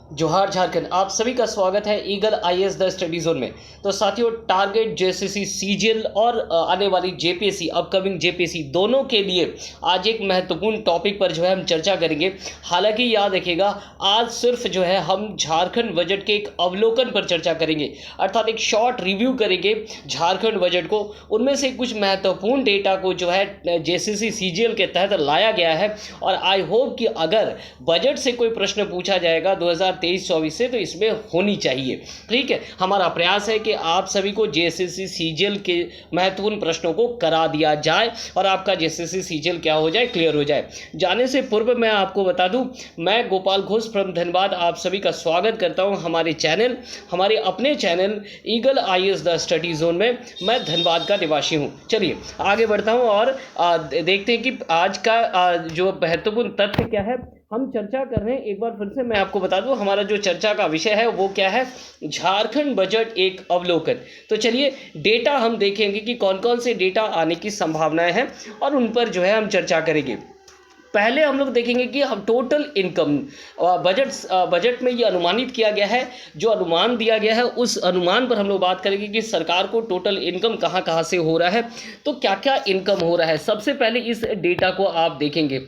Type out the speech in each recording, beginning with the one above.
जोहार झारखंड। आप सभी का स्वागत है eagle IAS the study zone में। तो साथियों, टारगेट जेएसएससी सीजीएल और आने वाली जेपीएससी, अपकमिंग जेपीएससी दोनों के लिए आज एक महत्वपूर्ण टॉपिक पर जो है हम चर्चा करेंगे। हालांकि याद रखिएगा, आज सिर्फ जो है हम झारखंड बजट के एक अवलोकन पर चर्चा करेंगे, अर्थात एक शॉर्ट रिव्यू करेंगे झारखंड बजट को। उनमें से कुछ महत्वपूर्ण डेटा को जो है जेएसएससी सीजीएल के तहत लाया गया है और आई होप कि अगर बजट से कोई प्रश्न पूछा जाएगा 2023-24 से तो इसमें होनी चाहिए। ठीक है, हमारा प्रयास है कि आप सभी को जेएसएससी सीजीएल के महत्वपूर्ण प्रश्नों को करा दिया जाए और आपका जेएसएससी सीजीएल क्या हो जाए, क्लियर हो जाए। जाने से पूर्व मैं आपको बता दूं, मैं गोपाल घोष फ्रॉम धनबाद आप सभी का स्वागत करता हूं हमारे चैनल, हमारे अपने channel eagle IAS the study zone में। मैं धनबाद का निवासी हूं। चलिए आगे बढ़ता हूं और देखते हैं कि आज का जो महत्वपूर्ण तथ्य क्या है हम चर्चा कर रहे हैं। एक बार फिर से मैं आपको बता दूं, हमारा जो चर्चा का विषय है वो क्या है, झारखंड बजट एक अवलोकन। तो चलिए डेटा हम देखेंगे कि कौन कौन से डेटा आने की संभावनाएं हैं और उन पर जो है हम चर्चा करेंगे। पहले हम लोग देखेंगे कि हम टोटल इनकम बजट में ये अनुमानित किया गया है, जो अनुमान दिया गया है उस अनुमान पर हम लोग बात करेंगे कि सरकार को टोटल इनकम कहाँ कहाँ से हो रहा है, तो क्या क्या इनकम हो रहा है। सबसे पहले इस डेटा को आप देखेंगे।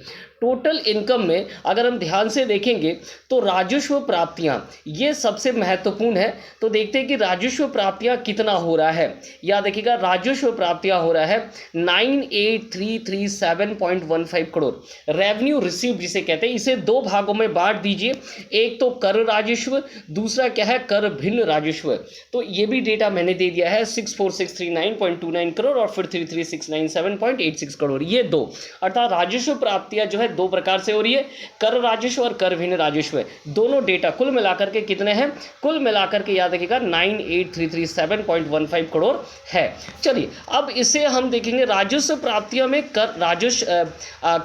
टोटल इनकम में अगर हम ध्यान से देखेंगे तो राजस्व प्राप्तियां ये सबसे महत्वपूर्ण है। तो देखते हैं कि राजस्व प्राप्तियां कितना हो रहा है। याद रखिएगा, राजस्व प्राप्तियां हो रहा है 98,337.15 करोड़। रेवेन्यू रिसीव जिसे कहते हैं, इसे दो भागों में बांट दीजिए। एक तो कर राजस्व, दूसरा क्या है, कर भिन्न राजस्व। तो ये भी डेटा मैंने दे दिया है 64,639.29 करोड़ और फिर 33,697.86 करोड़, ये दो। अर्थात राजस्व प्राप्तियां जो है दो प्रकार से हो रही है, कर राजस्व और कर भिन्न राजस्व। दोनों डेटा कुल मिलाकर के कितने हैं, कुल मिलाकर के याद रखिएगा 98,337.15 करोड़ है। चलिए अब इसे हम देखेंगे राजस्व प्राप्तियों में कर राजस्व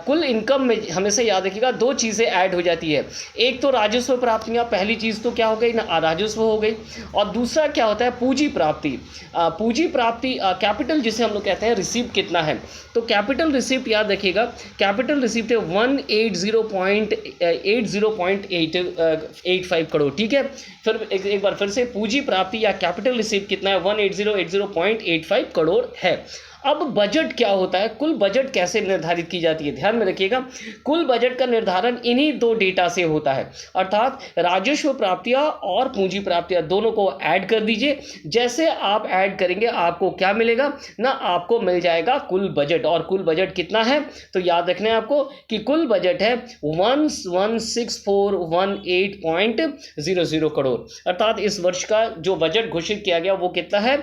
कुल इनकम में हमेशा याद रखिएगा दो चीज़ें ऐड हो जाती है। एक तो राजस्व प्राप्तियां, पहली चीज़ तो क्या हो गई ना, राजस्व हो गई, और दूसरा क्या होता है, पूंजी प्राप्ति। पूंजी प्राप्ति कैपिटल जिसे हम लोग कहते हैं, रिसीव कितना है। तो कैपिटल रिसिप्ट याद रखिएगा, कैपिटल रिसिप्ट है 180.85 करोड़। ठीक है, फिर एक बार फिर से पूंजी प्राप्ति या कैपिटल रिसिप्ट कितना है, 180.85 करोड़ है। अब बजट क्या होता है, कुल बजट कैसे निर्धारित की जाती है, ध्यान में रखिएगा। कुल बजट का निर्धारण इन्हीं दो डेटा से होता है, अर्थात राजस्व प्राप्तियां और पूंजी प्राप्तियां दोनों को ऐड कर दीजिए। जैसे आप ऐड करेंगे आपको क्या मिलेगा ना, आपको मिल जाएगा कुल बजट। और कुल बजट कितना है, तो याद रखना है आपको कि कुल बजट है 116418.00 करोड़। अर्थात इस वर्ष का जो बजट घोषित किया गया वो कितना है,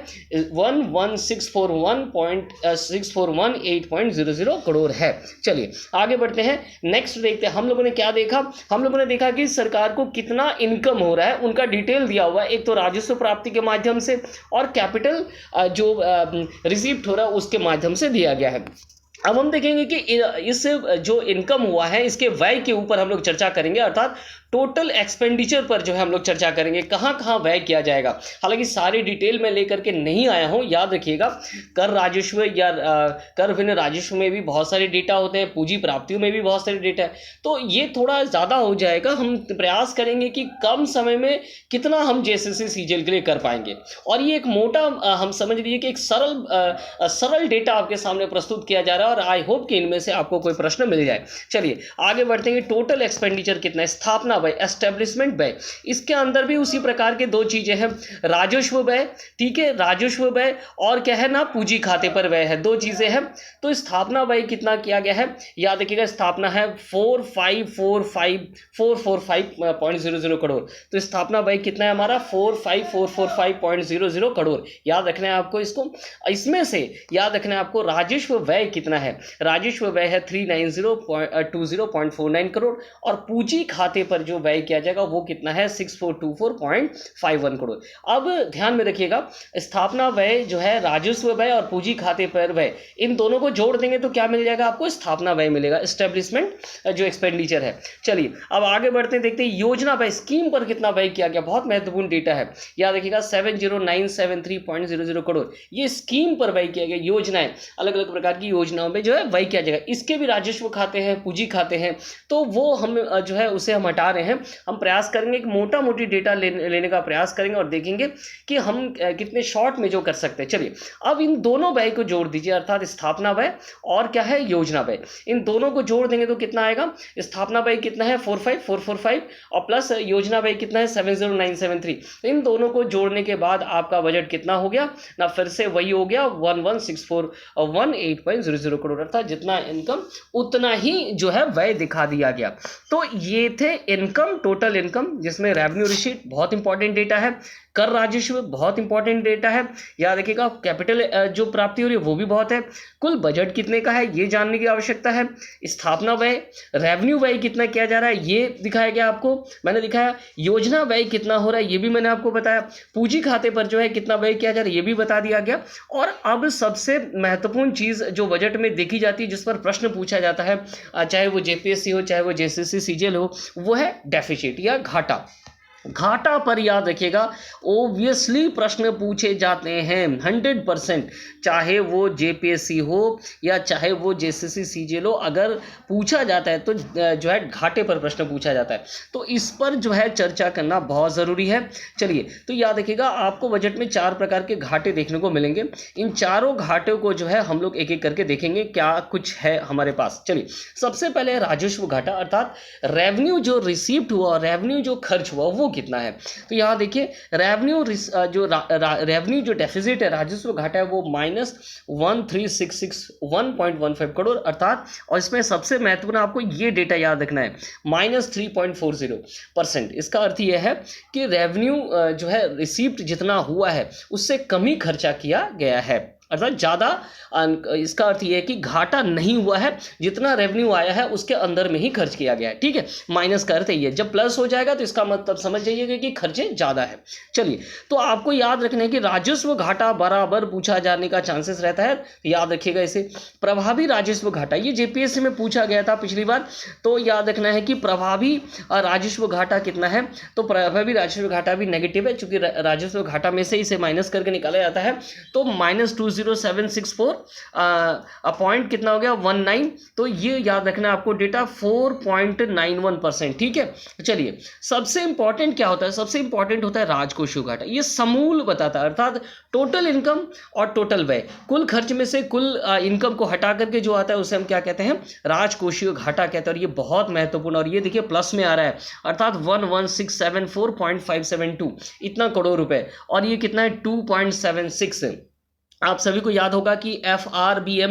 11,641.00 करोड़ है। चलिए आगे बढ़ते हैं, नेक्स्ट देखते हैं। हम लोगों ने क्या देखा, हम लोगों ने देखा कि सरकार को कितना इनकम हो रहा है, उनका डिटेल दिया हुआ है। एक तो राजस्व प्राप्ति के माध्यम से और कैपिटल जो रिसीप्ट हो रहा है उसके माध्यम से दिया गया है। अब हम देखेंगे कि इस जो इनकम हुआ है इसके व्यय के ऊपर हम लोग चर्चा करेंगे, अर्थात टोटल एक्सपेंडिचर पर जो है हम लोग चर्चा करेंगे, कहाँ कहाँ व्यय किया जाएगा। हालांकि सारी डिटेल में लेकर के नहीं आया हूँ, याद रखिएगा कर राजस्व या कर भिन्न राजस्व में भी बहुत सारे डेटा होते हैं, पूंजी प्राप्तियों में भी बहुत सारे डेटा है, तो ये थोड़ा ज़्यादा हो जाएगा। हम प्रयास करेंगे कि कम समय में कितना हम जेएसएससी सीजीएल के लिए कर पाएंगे, और ये एक मोटा हम समझ लीजिए कि एक सरल डेटा आपके सामने प्रस्तुत किया जा रहा है और आई होप कि इनमें से आपको कोई प्रश्न मिल जाए। चलिए आगे बढ़ते हैं। टोटल एक्सपेंडिचर कितना है, स्थापना व्यय, एस्टेब्लिशमेंट व्यय, इसके अंदर भी उसी प्रकार के दो चीजें हैं, राजस्व व्यय, ठीक है, राजस्व व्यय और क्या है ना, पूंजी खाते पर व्यय है, दो चीजें हैं। तो स्थापना व्यय कितना किया गया है, याद रखिएगा स्थापना है 4545445.00 करोड़। तो स्थापना व्यय कितना है हमारा, 45445.00 करोड़। याद रखना है आपको इसको। इसमें से याद रखना है आपको राजस्व व्यय कितना है, राजस्व व्यय है 39020.49 करोड़ और पूंजी खाते पर जो व्यय किया जाएगा वो कितना है, 6424.51 करोड़। अब ध्यान में रखिएगा, स्थापना व्यय जो है, राजस्व व्यय और पूंजी खाते पर व्यय, इन दोनों को जोड़ देंगे तो क्या मिल जाएगा आपको, स्थापना व्यय मिलेगा, एस्टेब्लिशमेंट जो एक्सपेंडिचर है। चलिए अब आगे बढ़ते हैं, देखते हैं योजना व्यय, स्कीम पर कितना व्यय किया गया, बहुत महत्वपूर्ण डेटा है। याद रखिएगा 70973.00 करोड़ ये स्कीम पर व्यय किया गया। योजनाएं, अलग अलग प्रकार की योजनाओं में जो है व्यय किया जाएगा। इसके भी राजस्व खाते हैं, पूंजी खाते हैं, तो वो हम जो है उसे हम हटा रहे रहे हैं, हम प्रयास करेंगे एक मोटा मोटी डेटा लेने का प्रयास करेंगे और देखेंगे कि हम कितने शॉर्ट में जो कर सकते हैं। चलिए अब इन दोनों व्यय को जोड़ दीजिए, अर्थात स्थापना व्यय और क्या है योजना व्यय, इन दोनों को जोड़ देंगे तो कितना आएगा, स्थापना व्यय कितना है 45445 और प्लस योजना व्यय कितना है 70973। इन दोनों को जोड़ने के बाद आपका बजट कितना हो गया ना, फिर से वही हो गया 116418.00 करोड़, अर्थात जितना इनकम उतना ही जो है व्यय दिखा दिया गया। तो ये थे इनकम, टोटल इनकम, जिसमें रेवेन्यू रिसीट बहुत इंपॉर्टेंट डेटा है, कर राजस्व बहुत इंपॉर्टेंट डेटा है, याद रखिएगा, कैपिटल जो प्राप्ति हो रही है वो भी बहुत है, कुल बजट कितने का है ये जानने की आवश्यकता है, स्थापना व्यय, रेवेन्यू व्यय कितना किया जा रहा है ये दिखाया गया आपको, मैंने दिखाया, योजना व्यय कितना हो रहा है ये भी मैंने आपको बताया, पूंजी खाते पर जो है कितना व्यय किया जा रहा है ये भी बता दिया गया। और अब सबसे महत्वपूर्ण चीज़ जो बजट में देखी जाती है, जिस पर प्रश्न पूछा जाता है, चाहे वो जेपीएससी हो चाहे वो जेसीसी सीजीएल हो, वो है डेफिसिट या घाटा। घाटा पर याद रखिएगा ओब्वियसली प्रश्न पूछे जाते हैं 100%, चाहे वो जेपीएससी हो या चाहे वो जेसीसी सीजीएल हो, अगर पूछा जाता है तो जो है घाटे पर प्रश्न पूछा जाता है, तो इस पर जो है चर्चा करना बहुत ज़रूरी है। चलिए तो याद रखिएगा आपको बजट में 4 प्रकार के घाटे देखने को मिलेंगे, इन चारों घाटों को जो है हम लोग एक एक करके देखेंगे क्या कुछ है हमारे पास। चलिए सबसे पहले राजस्व घाटा, अर्थात रेवेन्यू जो रिसीव्ड हुआ और रेवेन्यू जो खर्च हुआ वो कितना है। तो यहाँ देखिए रेवेन्यू जो रेवेन्यू जो डेफिसिट है, राजस्व घाटा है, वो -1366 करोड़, अर्थात, और इसमें सबसे महत्वपूर्ण आपको ये डेटा याद रखना है -3.40%। इसका अर्थ ये है कि रेवेन्यू जो है रिसीप्ट जितना हुआ है उससे कम ही खर्चा किया गया है, अर्थात ज़्यादा, इसका अर्थ ये है कि घाटा नहीं हुआ है, जितना रेवेन्यू आया है उसके अंदर में ही खर्च किया गया है, ठीक है। माइनस का अर्थ ये है, जब प्लस हो जाएगा तो इसका मतलब समझ जाइएगा कि खर्चे ज़्यादा है। चलिए तो आपको याद रखना है कि राजस्व घाटा बराबर पूछा जाने का चांसेस रहता है, याद रखिएगा इसे। प्रभावी राजस्व घाटा, ये जेपीएससी में पूछा गया था पिछली बार, तो याद रखना है कि प्रभावी राजस्व घाटा कितना है, तो प्रभावी राजस्व घाटा भी नेगेटिव है, चूंकि राजस्व घाटा में से इसे माइनस करके निकाला जाता है, तो -20764 पॉइंट कितना हो गया 19, तो ये याद रखना आपको डेटा 4.91%, ठीक है। चलिए सबसे इंपॉर्टेंट क्या होता है, सबसे इंपॉर्टेंट होता है राजकोषीय घाटा, ये समूल बताता है, अर्थात टोटल इनकम और टोटल व्यय, कुल खर्च में से कुल इनकम को हटा करके जो आता है उसे हम क्या कहते हैं, राजकोषीय घाटा कहते हैं। और ये बहुत महत्वपूर्ण, और ये देखिए प्लस में आ रहा है, अर्थात 11,674.572 इतना करोड़ रुपए, और ये कितना है 2.76। आप सभी को याद होगा कि एफआरएमबी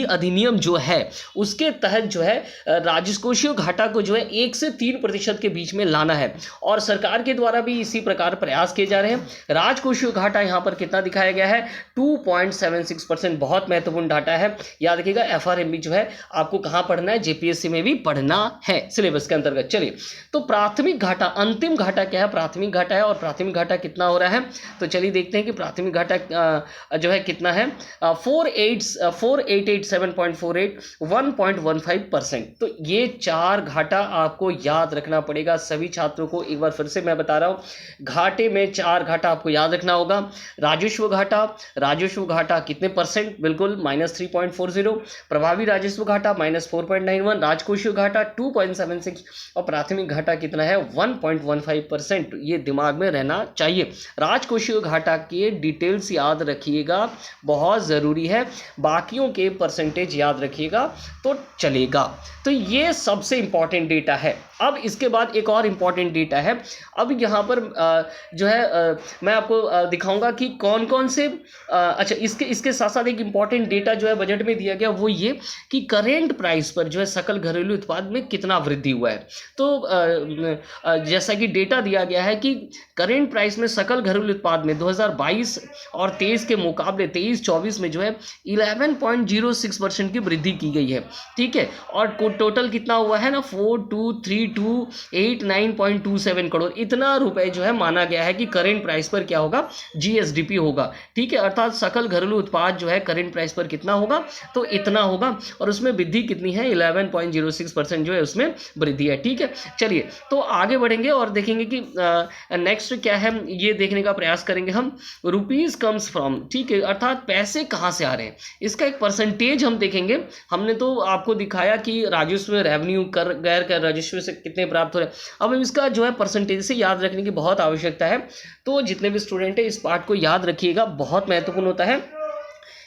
अधिनियम जो है उसके तहत जो है राजकोषीय घाटा को जो है 1 से 3% के बीच में लाना है, और सरकार के द्वारा भी इसी प्रकार प्रयास किए जा रहे हैं। राजकोषीय घाटा यहाँ पर कितना दिखाया गया है 2.76%, बहुत महत्वपूर्ण डाटा है, याद रखिएगा। एफआरएमबी जो है आपको कहाँ पढ़ना है, जेपीएससी में भी पढ़ना है सिलेबस के अंतर्गत। चलिए तो प्राथमिक घाटा, अंतिम घाटा क्या है, प्राथमिक घाटा है, और प्राथमिक घाटा कितना हो रहा है, तो चलिए देखते हैं कि प्राथमिक घाटा जो है कितना है 4887.48 1.15%। तो ये 4 घाटा आपको याद रखना पड़ेगा सभी छात्रों को। एक बार फिर से मैं बता रहा हूँ, घाटे में 4 घाटा आपको याद रखना होगा। राजस्व घाटा कितने परसेंट, बिल्कुल -3.40, प्रभावी राजस्व घाटा -4.91, राजकोषीय घाटा 2.76, और प्राथमिक घाटा कितना है 1.15%। ये दिमाग में रहना चाहिए। राजकोषीय घाटा के डिटेल्स याद रखिएगा, बहुत ज़रूरी है, बाकियों के परसेंटेज याद रखिएगा तो चलेगा। तो ये सबसे इंपॉर्टेंट डेटा है। अब इसके बाद एक और इम्पॉर्टेंट डेटा है। अब यहाँ पर जो है मैं आपको दिखाऊंगा कि कौन कौन से अच्छा इसके साथ साथ एक इम्पॉर्टेंट डेटा जो है बजट में दिया गया, वो ये कि करेंट प्राइस पर जो है सकल घरेलू उत्पाद में कितना वृद्धि हुआ है। तो जैसा कि डेटा दिया गया है कि करेंट प्राइस में सकल घरेलू उत्पाद में 2022 और 23 के मुकाबले 23-24 में जो है 11.06% की वृद्धि की गई है, ठीक है। और टोटल कितना हुआ है ना 423289.27 करोड़, इतना रुपए जो है माना गया है कि करेंट प्राइस पर क्या होगा, जीएसडीपी होगा, ठीक है। अर्थात सकल घरेलू उत्पाद जो है करेंट प्राइस पर कितना होगा, तो इतना होगा, और उसमें वृद्धि कितनी है 11.06% जो है उसमें वृद्धि है, ठीक है। चलिए तो आगे बढ़ेंगे और देखेंगे कि नेक्स्ट क्या है, ये देखने का प्रयास करेंगे हम। रुपीज कम्स फ्रॉम, ठीक है, अर्थात पैसे कहाँ से आ रहे हैं, इसका एक परसेंटेज हम देखेंगे। हमने तो आपको दिखाया कि राजस्व, रेवेन्यू, कर, गैर कर राजस्व से कितने प्राप्त हो रहे हैं। अब इसका जो है परसेंटेज से याद रखने की बहुत आवश्यकता है। तो जितने भी स्टूडेंट हैं इस पार्ट को याद रखिएगा, बहुत महत्वपूर्ण होता है।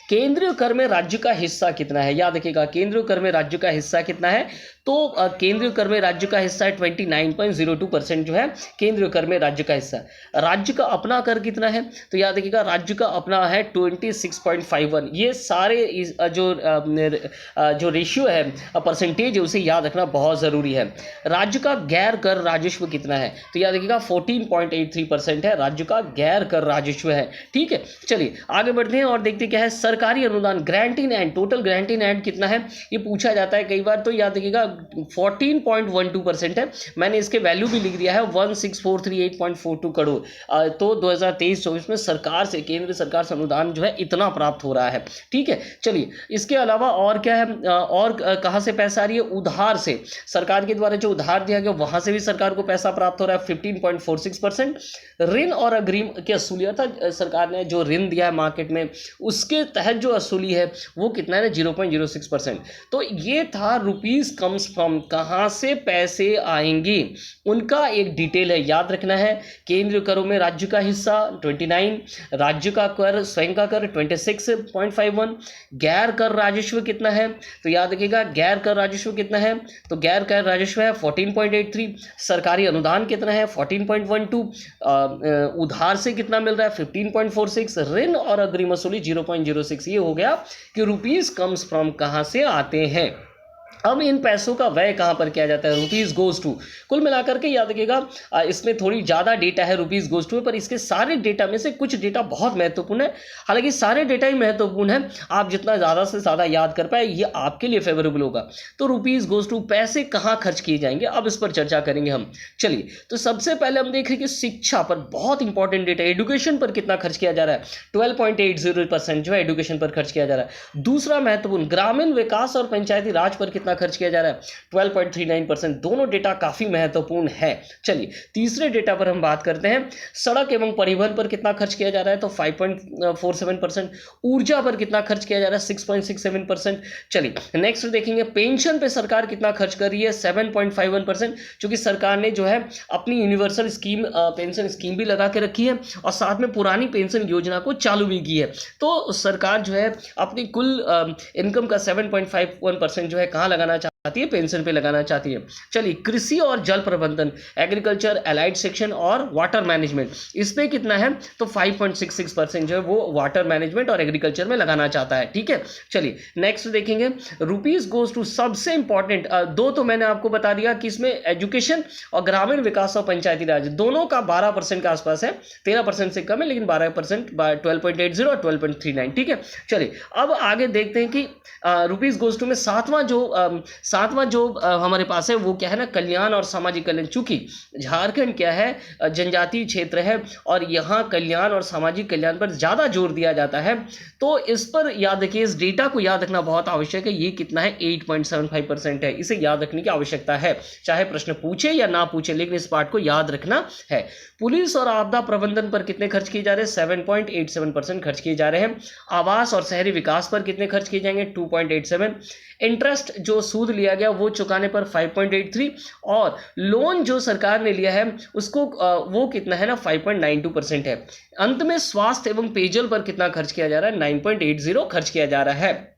केंद्रीय कर में राज्य का हिस्सा कितना है, याद रखिएगा केंद्रीय कर में राज्य का हिस्सा कितना है। तो केंद्रीय कर में राज्य का हिस्सा है 29.02% जो है केंद्रीय कर में राज्य का हिस्सा। राज्य का अपना कर कितना है, तो याद रखिएगा राज्य का अपना है 26.51। ये सारे जो रेशियो है परसेंटेज है उसे याद रखना बहुत ज़रूरी है। राज्य का गैर कर राजस्व कितना है, तो याद रखिएगा 14.83% है राज्य का गैर कर राजस्व है। ठीक है, चलिए आगे बढ़ते हैं और देखते क्या है। सरकारी अनुदान grant in and, total grant in and कितना है ये पूछा जाता है कई बार, तो याद रखिएगा 14.12% है। मैंने इसके वैल्यू भी लिख दिया है 16,438.42 करोड़। तो 2023-24 में सरकार से, केंद्र सरकार से अनुदान जो है इतना प्राप्त हो रहा है। ठीक है, चलिए इसके अलावा और क्या है, और कहाँ से पैसा आ रही है, उधार से। सरकार के द्वारा जो उधार दिया गया वहां से भी सरकार को पैसा प्राप्त हो रहा है 15.46%। ऋण और अग्रिम की असूलियत था, सरकार ने जो ऋण दिया है मार्केट में उसके तहत जो असूली है वो कितना है, 0.06%। तो ये था रुपीज कम्स फ्रॉम, कहाँ से पैसे आएंगे उनका एक डिटेल है, याद रखना है। केंद्रीय करों में राज्य का हिस्सा 29, राज्य का कर स्वयं का कर 26.51, गैर कर राजस्व कितना है, तो याद रखिएगा गैर कर राजस्व कितना है, तो गैर कर राजस्व है 14.83, सरकारी अनुदान कितना है 14.12, उधार से कितना मिल रहा है 15.46, ऋण और अग्रिम वसूली 0.06। ये हो गया कि रुपीज कम्स फ्रॉम कहाँ से आते हैं। अब इन पैसों का व्यय कहाँ पर किया जाता है, रुपीज़ गोज टू। कुल मिलाकर के याद रखिएगा इसमें थोड़ी ज़्यादा डेटा है रुपीज़ गोज टू, पर इसके सारे डेटा में से कुछ डेटा बहुत महत्वपूर्ण है। हालांकि सारे डेटा ही महत्वपूर्ण है, आप जितना ज़्यादा से ज़्यादा याद कर पाए ये आपके लिए फेवरेबल होगा। तो रुपीज़ गोज टू पैसे कहाँ खर्च किए जाएंगे, अब इस पर चर्चा करेंगे हम। चलिए, तो सबसे पहले हम देख रहे हैं कि शिक्षा पर बहुत इंपॉर्टेंट डेटा, एजुकेशन पर कितना खर्च किया जा रहा है, 12.80% जो है एजुकेशन पर खर्च किया जा रहा है। दूसरा महत्वपूर्ण ग्रामीण विकास और पंचायती राज पर कितना खर्च किया जा रहा है, 12.39%। दोनों डेटा काफी महत्वपूर्ण है। चलिए तीसरे डेटा पर हम बात करते हैं, सड़क एवं परिवहन पर कितना खर्च किया जा रहा है, तो 5.47%। ऊर्जा पर कितना खर्च किया जा रहा है, 6.67%। चलिए नेक्स्ट देखेंगे, पेंशन पे सरकार कितना खर्च कर रही है, 7.51%, क्योंकि सरकार ने जो है अपनी यूनिवर्सल स्कीम पेंशन स्कीम भी लगा के रखी है और साथ में पुरानी पेंशन योजना को चालू भी की है। तो सरकार जो है अपनी कुल इनकम का 7.51% जो है कहाँ लगाना चाहती है, पेंशन पे लगाना चाहती है। चलिए कृषि और जल प्रबंधन, एग्रीकल्चर, एलाइड सेक्शन और वाटर मैनेजमेंट, इस पे कितना है, तो 5.66% जो है वो वाटर मैनेजमेंट और एग्रीकल्चर में लगाना चाहता है। ठीक है, चलिए नेक्स्ट देखेंगे, रुपीज गोज टू सबसे इंपॉर्टेंट दो तो मैंने आपको बता दिया कि इसमें एजुकेशन और ग्रामीण विकास और पंचायती राज दोनों का 12% के आसपास है, 13% से कम है लेकिन 12%, 12.80 और 12.39। ठीक है, चलिए अब आगे देखते हैं कि रुपीज गोज टू में सातवां जो हमारे पास है वो क्या है ना, कल्याण और सामाजिक कल्याण। चूंकि झारखंड क्या है, जनजातीय क्षेत्र है और यहाँ कल्याण और सामाजिक कल्याण पर ज़्यादा जोर दिया जाता है, तो इस पर याद रखिए, इस डेटा को याद रखना बहुत आवश्यक है। ये कितना है, 8.75% है, इसे याद रखने की आवश्यकता है, चाहे प्रश्न पूछे या ना पूछे, लेकिन इस पार्ट को याद रखना है। पुलिस और आपदा प्रबंधन पर कितने खर्च किए जा रहे हैं, 7.87% खर्च किए जा रहे हैं। आवास और शहरी विकास पर कितने खर्च किए जाएंगे, 2.87। इंटरेस्ट जो सूद लिया गया वो चुकाने पर 5.83 और लोन जो सरकार ने लिया है उसको वो कितना है ना, 5.92% है। अंत में स्वास्थ्य एवं पेयजल पर कितना खर्च किया जा रहा है, 9.80 खर्च किया जा रहा है।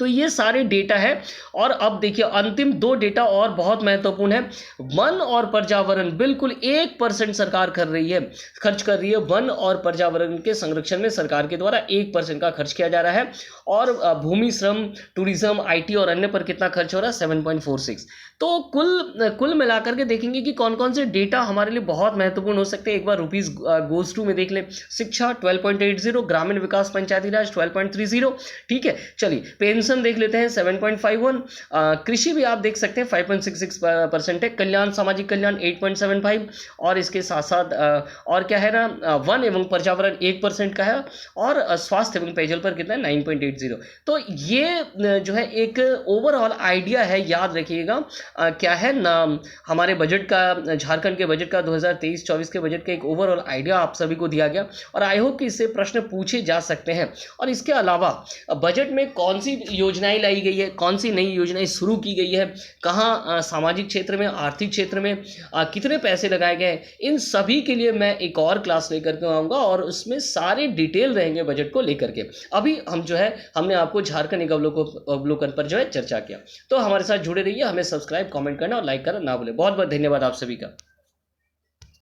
तो ये सारे डेटा है। और अब देखिए अंतिम दो डेटा और बहुत महत्वपूर्ण है, वन और पर्यावरण, बिल्कुल 1% सरकार खर्च कर रही है वन और पर्यावरण के संरक्षण में, सरकार के द्वारा 1% का खर्च किया जा रहा है। और भूमि श्रम, टूरिज्म, IT और अन्य पर कितना खर्च हो रहा है, 7.46। तो कुल मिलाकर के देखेंगे कि कौन कौन से डेटा हमारे लिए बहुत महत्वपूर्ण हो सकते हैं। एक बार रुपीज गोज टू में देख ले, शिक्षा 12.80, ग्रामीण विकास पंचायती राज 12.30। ठीक है, चलिए पेंशन देख लेते हैं 7.51, कृषि भी आप देख सकते हैं 5.66% है, कल्याण सामाजिक कल्याण 8.75 और इसके साथ साथ और क्या है ना, वन एवं पर्यावरण 1% का है और स्वास्थ्य एवं पेयजल पर कितना है, 9.80। तो ये जो है एक ओवरऑल आइडिया है, याद रखिएगा क्या है ना, हमारे बजट का, झारखंड के बजट का 2023-24 के बजट का एक ओवरऑल आइडिया आप सभी को दिया गया और आई होप कि इससे प्रश्न पूछे जा सकते हैं। और इसके अलावा बजट में कौन सी योजनाएं लाई गई है, कौन सी नई योजनाएं शुरू की गई है, कहाँ सामाजिक क्षेत्र में, आर्थिक क्षेत्र में कितने पैसे लगाए गए, इन सभी के लिए मैं एक और क्लास लेकर के आऊँगा और उसमें सारे डिटेल रहेंगे बजट को लेकर के। अभी हम जो है हमने आपको झारखंड एक अवलोकन पर जो है चर्चा किया। तो हमारे साथ जुड़े रहिए, हमें सब्सक्राइब, कमेंट करना और लाइक करना ना भूलें। बहुत बहुत धन्यवाद आप सभी का।